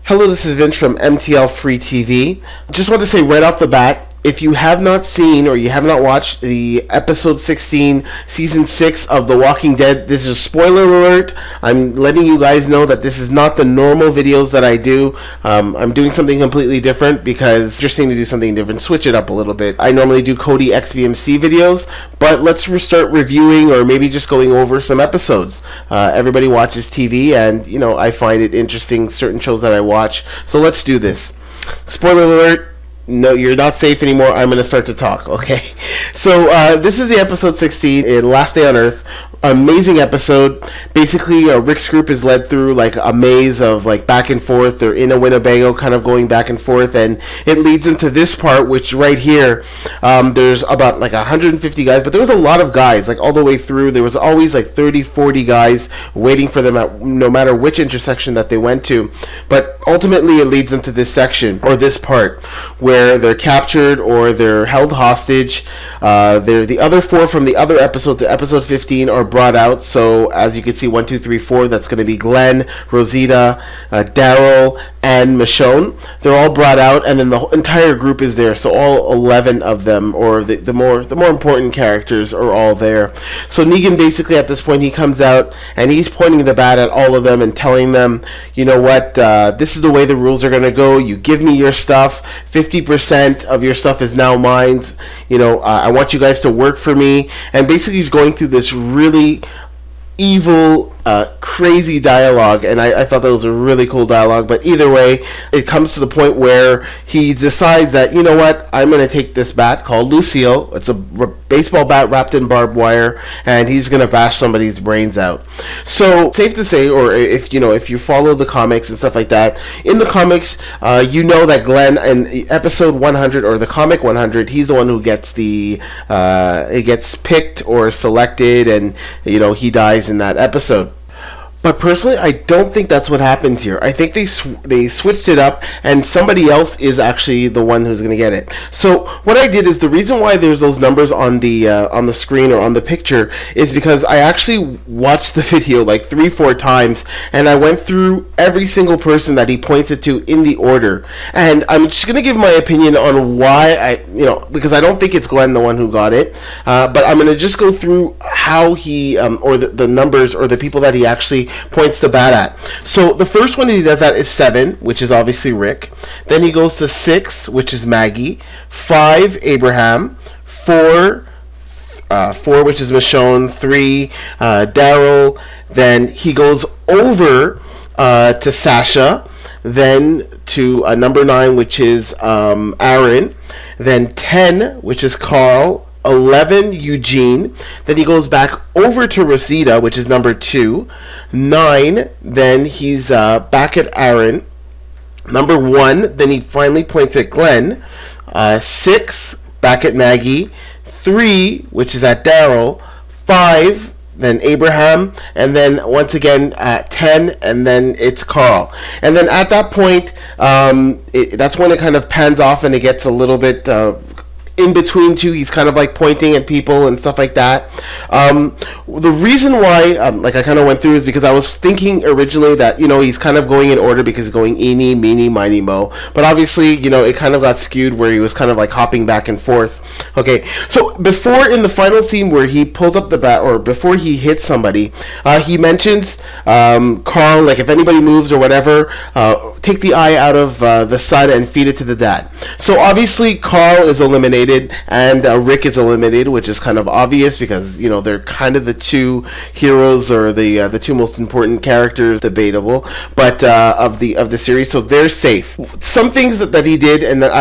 Hello, this is Vince from MTLFREETV. Just want to say right off the bat, if you have not seen or you have not watched the episode 16, season 6 of The Walking Dead, this is a spoiler alert. I'm letting you guys know that this is not the normal videos that I do. I'm doing something completely different because it's interesting to do something different, switch it up a little bit. I normally do Kodi XBMC videos, but let's start reviewing or maybe just going over some episodes. Everybody watches TV and, you know, I find it interesting, certain shows that I watch. So let's do this. Spoiler alert. No, you're not safe anymore. I'm going to start to talk, okay? So, this is the episode 16, in Last Day on Earth. Amazing episode. Basically, Rick's group is led through, like, a maze of, like, back and forth. They're in a Winnebago, kind of going back and forth, and it leads into this part, which right here, there's about, like, 150 guys, but there was a lot of guys, like, all the way through. There was always, like, 30, 40 guys waiting for them at no matter which intersection that they went to. But ultimately, it leads into this section, or this part, where they're captured or they're held hostage. They're the other four from the other episode to episode 15 are brought out. So as you can see, 1, 2, 3, 4, that's going to be Glenn, Rosita, Darryl, and Michonne. They're all brought out, and then the entire group is there. So all 11 of them, or the more important characters, are all there. So Negan basically at this point, he comes out and he's pointing the bat at all of them and telling them, you know what, this is the way the rules are going to go. You give me your stuff, 50% of your stuff is now mine. You know, I want you guys to work for me. And basically he's going through this really evil, crazy dialogue, and I thought that was a really cool dialogue. But either way, it comes to the point where he decides that, you know what, I'm going to take this bat called Lucille. It's a baseball bat wrapped in barbed wire, and he's going to bash somebody's brains out. So safe to say, or if you follow the comics and stuff like that, in the comics, you know that Glenn in episode 100 or the comic 100, he's the one who gets it gets picked or selected, and you know he dies in that episode. But personally, I don't think that's what happens here. I think they switched it up, and somebody else is actually the one who's going to get it. So what I did is, the reason why there's those numbers on the screen or on the picture is because I actually watched the video like 3-4 times, and I went through every single person that he pointed to in the order. And I'm just going to give my opinion on why because I don't think it's Glenn the one who got it, but I'm going to just go through how he or the numbers or the people that he actually points the bat at. So the first one he does that is 7, which is obviously Rick. Then he goes to 6, which is Maggie. 5, Abraham. 4, which is Michonne. 3, Darryl. Then he goes over to Sasha. Then to number 9, which is Aaron. Then 10, which is Carl. 11, Eugene. Then he goes back over to Rosita, which is number 2. 9, then he's back at Aaron. Number 1, then he finally points at Glenn. 6, back at Maggie. 3, which is at Darryl. 5, then Abraham, and then once again at 10, and then it's Carl. And then at that point, that's when it kind of pans off and it gets a little bit in between two. He's kind of like pointing at people and stuff like that. The reason why like I kind of went through is because I was thinking originally that, you know, he's kind of going in order because he's going eeny, meeny, miny, mo, but obviously, you know, it kind of got skewed where he was kind of like hopping back and forth. Okay, so before, in the final scene where he pulls up the bat, or before he hits somebody, he mentions Carl, like, if anybody moves or whatever, take the eye out of the sun and feed it to the dad. So obviously Carl is eliminated and Rick is eliminated, which is kind of obvious because, you know, they're kind of the two heroes, or the two most important characters, debatable, but of the series, so they're safe. Some things that he did, and that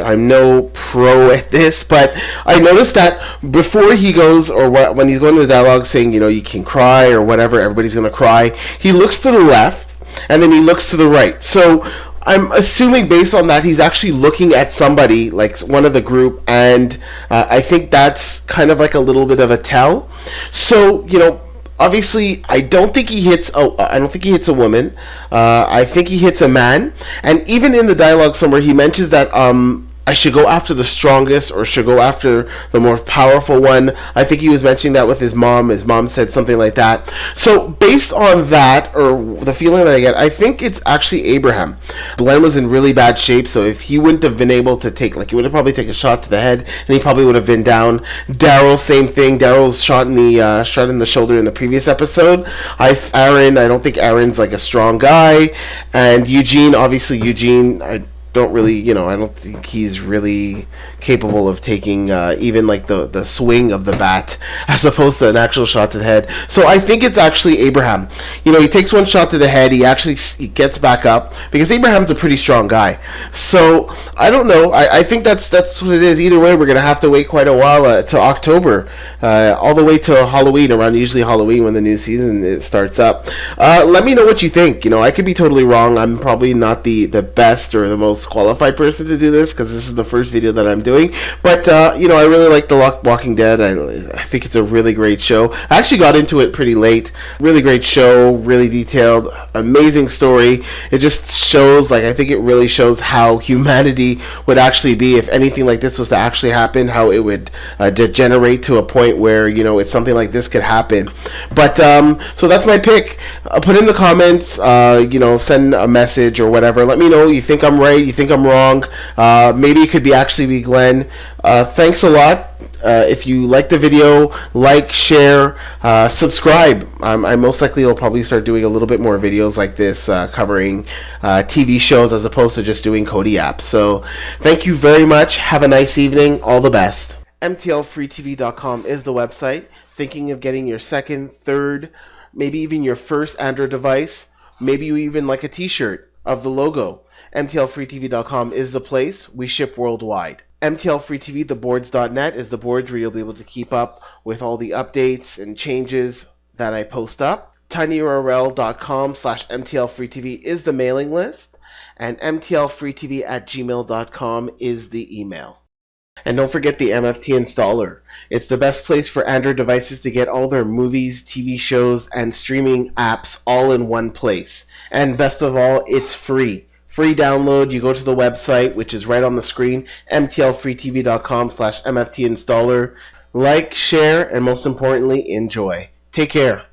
I'm no pro at this, but I noticed that before he goes, or when he's going to the dialogue saying, you know, you can cry or whatever, everybody's gonna cry, he looks to the left and then he looks to the right. So I'm assuming based on that he's actually looking at somebody, like one of the group, and I think that's kind of like a little bit of a tell. So, you know, obviously I don't think he hits a woman. I think he hits a man. And even in the dialogue somewhere he mentions that I should go after the strongest or should go after the more powerful one. I think he was mentioning that with his mom. His mom said something like that. So based on that, or the feeling that I get, I think it's actually Abraham. Glenn was in really bad shape, so if he wouldn't have been able to take, like, he would have probably taken a shot to the head, and he probably would have been down. Darryl, same thing. Darryl's shot in the shoulder in the previous episode. I don't think Aaron's like a strong guy, and Eugene, obviously I don't think he's really capable of taking even like the swing of the bat as opposed to an actual shot to the head. So I think it's actually Abraham. He takes one shot to the head, he gets back up because Abraham's a pretty strong guy. So I don't know. I think that's what it is. Either way, we're gonna have to wait quite a while to October, all the way till Halloween, around usually Halloween when the new season starts up. Let me know what you think. I could be totally wrong. I'm probably not the best or the most qualified person to do this because this is the first video that I'm doing, but I really like The Walking Dead. I think it's a really great show. I actually got into it pretty late. Really great show, really detailed, amazing story. It just shows, I think it really shows how humanity would actually be if anything like this was to actually happen, how it would degenerate to a point where it's something like this could happen. But so that's my pick. Put in the comments, send a message or whatever. Let me know you think I'm right, you think I'm wrong. Maybe it could actually be Glenn. Thanks a lot. If you like the video, like, share, subscribe. I most likely will probably start doing a little bit more videos like this, covering TV shows as opposed to just doing Kodi apps. So thank you very much. Have a nice evening. All the best. MTLFREETV.com is the website. Thinking of getting your second, third, maybe even your first Android device? Maybe you even like a t-shirt of the logo. MTLFreeTV.com is the place. We ship worldwide. MTLFreeTV, theboards.net, is the boards where you'll be able to keep up with all the updates and changes that I post up. tinyurl.com/MTLFreeTV is the mailing list. And MTLFreeTV@gmail.com is the email. And don't forget the MFTInstaller. It's the best place for Android devices to get all their movies, TV shows, and streaming apps all in one place. And best of all, it's free. Free download. You go to the website, which is right on the screen, MTLFreeTV.com/MFTInstaller. Like, share, and most importantly, enjoy. Take care.